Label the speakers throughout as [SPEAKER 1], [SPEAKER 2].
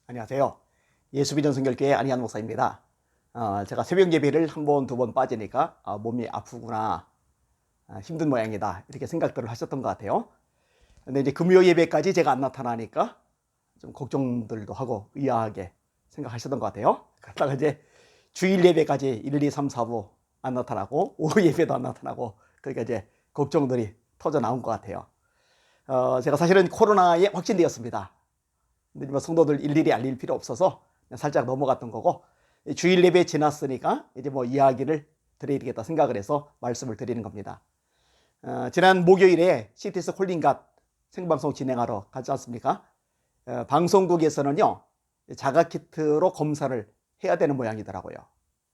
[SPEAKER 1] 안녕하세요. 예수비전성결교회 안희한 목사입니다. 제가 새벽 예배를 한 번, 두 번 빠지니까 몸이 아프구나, 힘든 모양이다 이렇게 생각들을 하셨던 것 같아요. 근데 이제 금요 예배까지 제가 안 나타나니까 좀 걱정들도 하고 의아하게 생각하셨던 것 같아요. 그러다가 이제 주일 예배까지 1, 2, 3, 4부 안 나타나고 오후 예배도 안 나타나고 그러니까 이제 걱정들이 터져 나온 것 같아요. 제가 사실은 코로나에 확진되었습니다. 근데 뭐 성도들 일일이 알릴 필요 없어서 그냥 살짝 넘어갔던 거고, 주일 예배 지났으니까 이제 뭐 이야기를 드려야겠다 생각을 해서 말씀을 드리는 겁니다. 지난 목요일에 CTS 콜링갓 생방송 진행하러 가지 않습니까? 방송국에서는요, 자가키트로 검사를 해야 되는 모양이더라고요.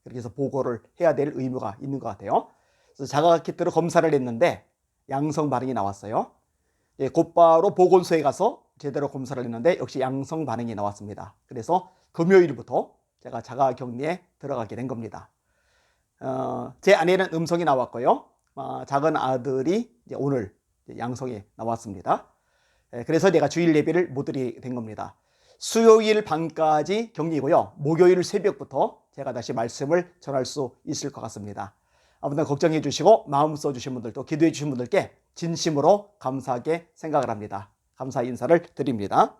[SPEAKER 1] 그렇게 해서 보고를 해야 될 의무가 있는 것 같아요. 그래서 자가키트로 검사를 했는데 양성 반응이 나왔어요. 곧바로 보건소에 가서 제대로 검사를 했는데 역시 양성 반응이 나왔습니다. 그래서 금요일부터 제가 자가격리에 들어가게 된 겁니다. 제 아내는 음성이 나왔고요. 작은 아들이 이제 오늘 양성이 나왔습니다. 그래서 제가 주일 예배를 못 드리게 된 겁니다. 수요일 밤까지 격리고요. 목요일 새벽부터 제가 다시 말씀을 전할 수 있을 것 같습니다. 아무튼 걱정해 주시고 마음 써주신 분들도 기도해 주신 분들께 진심으로 감사하게 생각을 합니다. 감사 인사를 드립니다.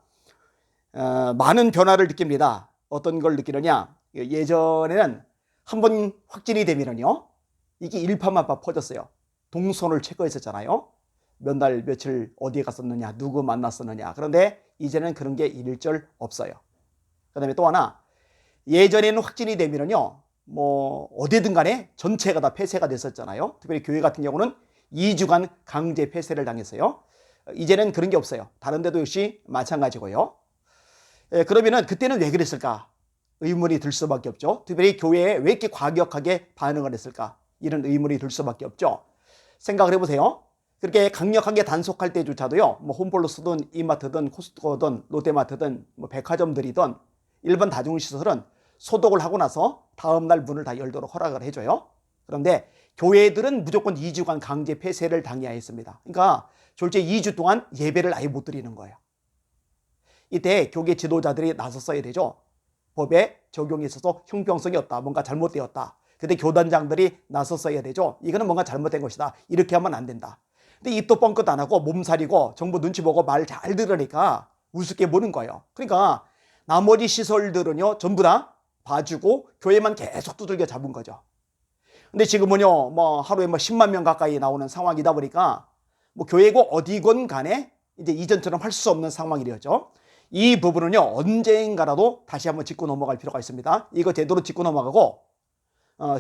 [SPEAKER 1] 많은 변화를 느낍니다. 어떤 걸 느끼느냐? 예전에는 한 번 확진이 되면요, 이게 일파만파 퍼졌어요. 동선을 체크했었잖아요. 몇 날 며칠 어디에 갔었느냐, 누구 만났었느냐. 그런데 이제는 그런 게 일절 없어요. 그 다음에 또 하나, 예전에는 확진이 되면요, 뭐 어디든 간에 전체가 다 폐쇄가 됐었잖아요. 특별히 교회 같은 경우는 2주간 강제 폐쇄를 당했어요. 이제는 그런 게 없어요. 다른 데도 역시 마찬가지고요. 그러면은 그때는 왜 그랬을까? 의문이 들 수밖에 없죠. 특별히 교회에 왜 이렇게 과격하게 반응을 했을까? 이런 의문이 들 수밖에 없죠. 생각을 해보세요. 그렇게 강력하게 단속할 때조차도요, 뭐 홈플러스든 이마트든 코스트코든 롯데마트든 뭐 백화점들이든 일반 다중시설은 소독을 하고 나서 다음날 문을 다 열도록 허락을 해줘요. 그런데 교회들은 무조건 2주간 강제 폐쇄를 당해야 했습니다. 그러니까 졸제 2주 동안 예배를 아예 못 드리는 거예요. 이때 교계 지도자들이 나섰어야 되죠. 법에 적용에 있어서 형평성이 없다, 뭔가 잘못되었다. 근데 교단장들이 나섰어야 되죠. 이거는 뭔가 잘못된 것이다, 이렇게 하면 안 된다. 근데 입도 뻥끗 안 하고 몸살이고 정부 눈치 보고 말 잘 들으니까 우습게 보는 거예요. 그러니까 나머지 시설들은요 전부 다 봐주고 교회만 계속 두들겨 잡은 거죠. 근데 지금은요, 뭐 하루에 뭐 10만 명 가까이 나오는 상황이다 보니까 뭐 교회고 어디건 간에 이제 이전처럼 할 수 없는 상황이 되었죠. 이 부분은요, 언젠가라도 다시 한번 짚고 넘어갈 필요가 있습니다. 이거 제대로 짚고 넘어가고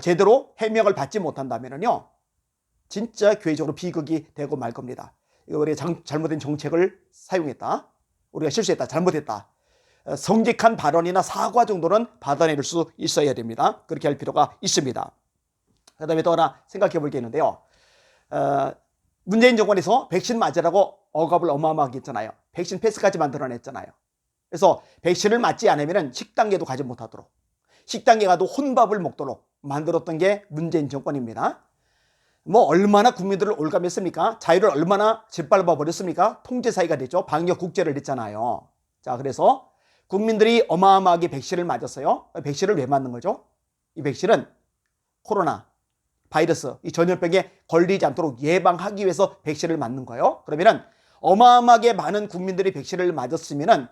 [SPEAKER 1] 제대로 해명을 받지 못한다면요, 진짜 교회적으로 비극이 되고 말 겁니다. 이거 우리가 잘못된 정책을 사용했다, 우리가 실수했다, 잘못했다, 성직한 발언이나 사과 정도는 받아낼 수 있어야 됩니다. 그렇게 할 필요가 있습니다. 그 다음에 또 하나 생각해 볼 게 있는데요. 문재인 정권에서 백신 맞으라고 억압을 어마어마하게 했잖아요. 백신 패스까지 만들어냈잖아요. 그래서 백신을 맞지 않으면 식당에도 가지 못하도록, 식당에 가도 혼밥을 먹도록 만들었던 게 문재인 정권입니다. 뭐 얼마나 국민들을 올감했습니까? 자유를 얼마나 짓밟아 버렸습니까? 통제 사회가 됐죠. 방역 국제를 했잖아요. 자, 그래서 국민들이 어마어마하게 백신을 맞았어요. 백신을 왜 맞는 거죠? 이 백신은 코로나 바이러스, 이 전염병에 걸리지 않도록 예방하기 위해서 백신을 맞는 거예요. 그러면은 어마어마하게 많은 국민들이 백신을 맞았으면은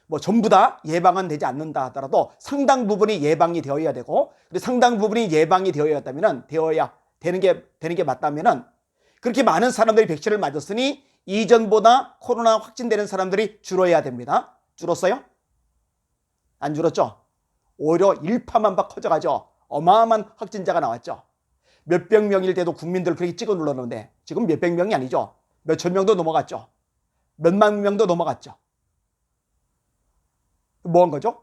[SPEAKER 1] 뭐 전부 다 예방은 되지 않는다 하더라도 상당 부분이 예방이 되어야 되고, 그리고 상당 부분이 예방이 되어야 한다면은 되는 게 맞다면은, 그렇게 많은 사람들이 백신을 맞았으니 이전보다 코로나 확진되는 사람들이 줄어야 됩니다. 줄었어요? 안 줄었죠? 오히려 일파만파 커져가죠. 어마어마한 확진자가 나왔죠. 몇백 명일 때도 국민들 그렇게 찍어 눌렀는데 지금 몇백 명이 아니죠. 몇천 명도 넘어갔죠. 몇만 명도 넘어갔죠. 뭐 한 거죠?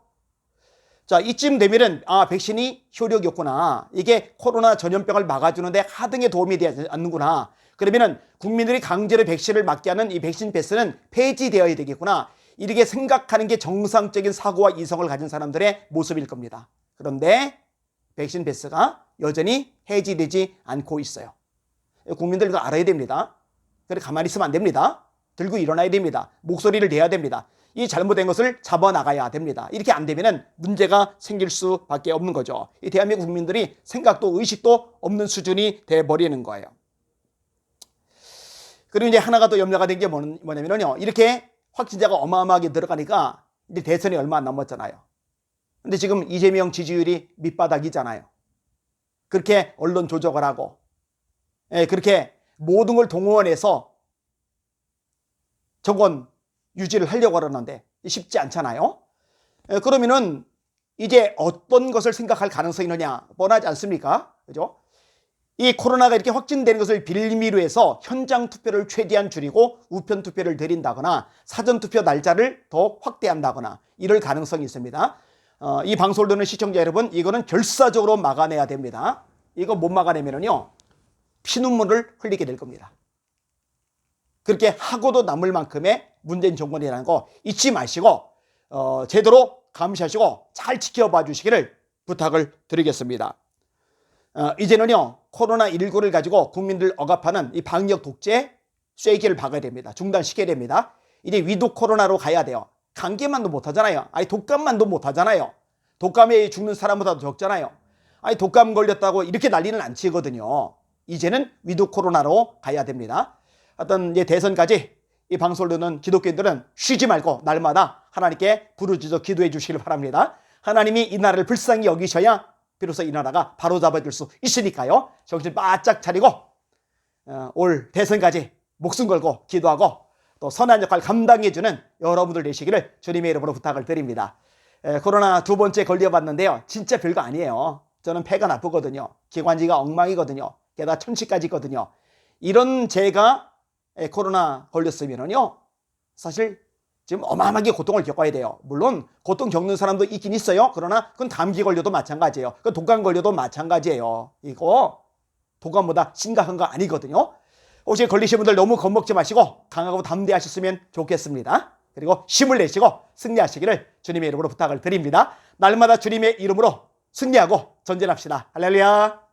[SPEAKER 1] 자, 이쯤 되면은 백신이 효력이 없구나, 이게 코로나 전염병을 막아주는데 하등에 도움이 되지 않는구나, 그러면은 국민들이 강제로 백신을 맞게 하는 이 백신 패스는 폐지되어야 되겠구나, 이렇게 생각하는 게 정상적인 사고와 이성을 가진 사람들의 모습일 겁니다. 그런데 백신 패스가 여전히 해지되지 않고 있어요. 국민들 이거 알아야 됩니다. 그래 가만히 있으면 안 됩니다. 들고 일어나야 됩니다. 목소리를 내야 됩니다. 이 잘못된 것을 잡아나가야 됩니다. 이렇게 안 되면은 문제가 생길 수밖에 없는 거죠. 이 대한민국 국민들이 생각도 의식도 없는 수준이 돼버리는 거예요. 그리고 이제 하나가 더 염려가 된 게 뭐냐면요. 이렇게 확진자가 어마어마하게 늘어가니까 이제 대선이 얼마 안 남았잖아요. 근데 지금 이재명 지지율이 밑바닥이잖아요. 그렇게 언론 조작을 하고, 그렇게 모든 걸 동원해서 정권 유지를 하려고 하는데 쉽지 않잖아요. 그러면은 이제 어떤 것을 생각할 가능성이 있느냐 뻔하지 않습니까? 그죠? 이 코로나가 이렇게 확진되는 것을 빌미로 해서 현장 투표를 최대한 줄이고 우편 투표를 늘린다거나 사전 투표 날짜를 더 확대한다거나 이럴 가능성이 있습니다. 이 방송을 듣는 시청자 여러분, 이거는 결사적으로 막아내야 됩니다. 이거 못 막아내면은요, 피눈물을 흘리게 될 겁니다. 그렇게 하고도 남을 만큼의 문재인 정권이라는 거 잊지 마시고 제대로 감시하시고 잘 지켜봐 주시기를 부탁을 드리겠습니다. 이제는요, 코로나19를 가지고 국민들 억압하는 이 방역 독재 쐐기를 박아야 됩니다. 중단시켜야 됩니다. 이제 위드 코로나로 가야 돼요. 감기만도 못하잖아요. 아니 독감만도 못하잖아요. 독감에 죽는 사람보다도 적잖아요. 아니 독감 걸렸다고 이렇게 난리는 안 치거든요. 이제는 위드 코로나로 가야 됩니다. 어떤 이제 대선까지 이 방송을 듣는 기독교인들은 쉬지 말고 날마다 하나님께 부르짖어 기도해 주시길 바랍니다. 하나님이 이 나라를 불쌍히 여기셔야 비로소 이 나라가 바로잡아줄 수 있으니까요. 정신 바짝 차리고 올 대선까지 목숨 걸고 기도하고 또 선한 역할 감당해주는 여러분들 되시기를 주님의 이름으로 부탁을 드립니다. 코로나 두 번째 걸려봤는데요. 진짜 별거 아니에요. 저는 폐가 나쁘거든요. 기관지가 엉망이거든요. 게다가 천식까지 있거든요. 이런 제가 코로나 걸렸으면요, 사실 지금 어마어마하게 고통을 겪어야 돼요. 물론 고통 겪는 사람도 있긴 있어요. 그러나 그건 감기 걸려도 마찬가지예요. 그 독감 걸려도 마찬가지예요. 이거 독감보다 심각한 거 아니거든요. 혹시 걸리신 분들 너무 겁먹지 마시고 강하고 담대하셨으면 좋겠습니다. 그리고 힘을 내시고 승리하시기를 주님의 이름으로 부탁을 드립니다. 날마다 주님의 이름으로 승리하고 전진합시다. 할렐루야.